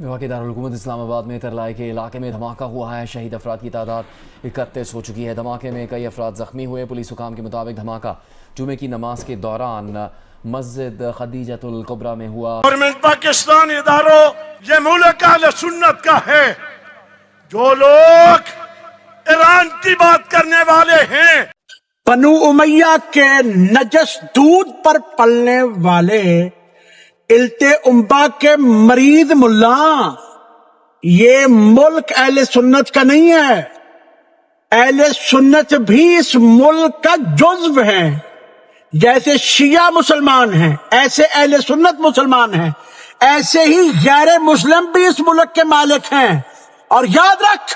واقع دارالحکومت اسلام آباد میں ترلائے کے علاقے میں دھماکہ ہوا ہے. شہید افراد کی تعداد 31 ہو چکی ہے. دھماکے میں کئی افراد زخمی ہوئے. پولیس حکام کے مطابق دھماکہ جمعے کی نماز کے دوران مسجد خدیجۃ الکبریٰ میں ہوا. گورنمنٹ پاکستان اداروں یہ ملک اہل سنت کا ہے. جو لوگ ایران کی بات کرنے والے ہیں، بنو امیہ کے نجس دودھ پر پلنے والے التئمبا کے مریض ملا، یہ ملک اہل سنت کا نہیں ہے. اہل سنت بھی اس ملک کا جزو ہیں. جیسے شیعہ مسلمان ہیں ایسے اہل سنت مسلمان ہیں، ایسے ہی غیر مسلم بھی اس ملک کے مالک ہیں. اور یاد رکھ،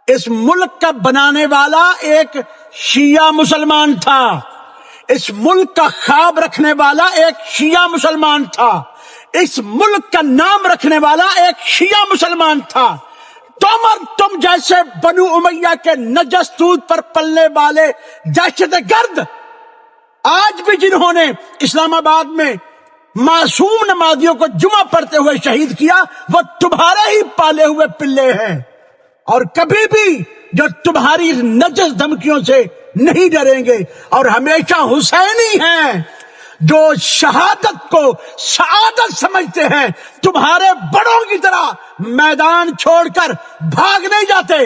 اس ملک کا بنانے والا ایک شیعہ مسلمان تھا. اس ملک کا خواب رکھنے والا ایک شیعہ مسلمان تھا. اس ملک کا نام رکھنے والا ایک شیعہ مسلمان تھا. تم جیسے بنو امیہ کے نجس دودھ پر پلنے والے دہشت گرد آج بھی جنہوں نے اسلام آباد میں معصوم نمازیوں کو جمعہ پڑھتے ہوئے شہید کیا، وہ تمہارے ہی پالے ہوئے پلے ہیں. اور کبھی بھی جو تمہاری نجس دھمکیوں سے نہیں ڈریں گے، اور ہمیشہ حسینی ہیں جو شہادت کو سعادت سمجھتے ہیں. تمہارے بڑوں کی طرح میدان چھوڑ کر بھاگ نہیں جاتے.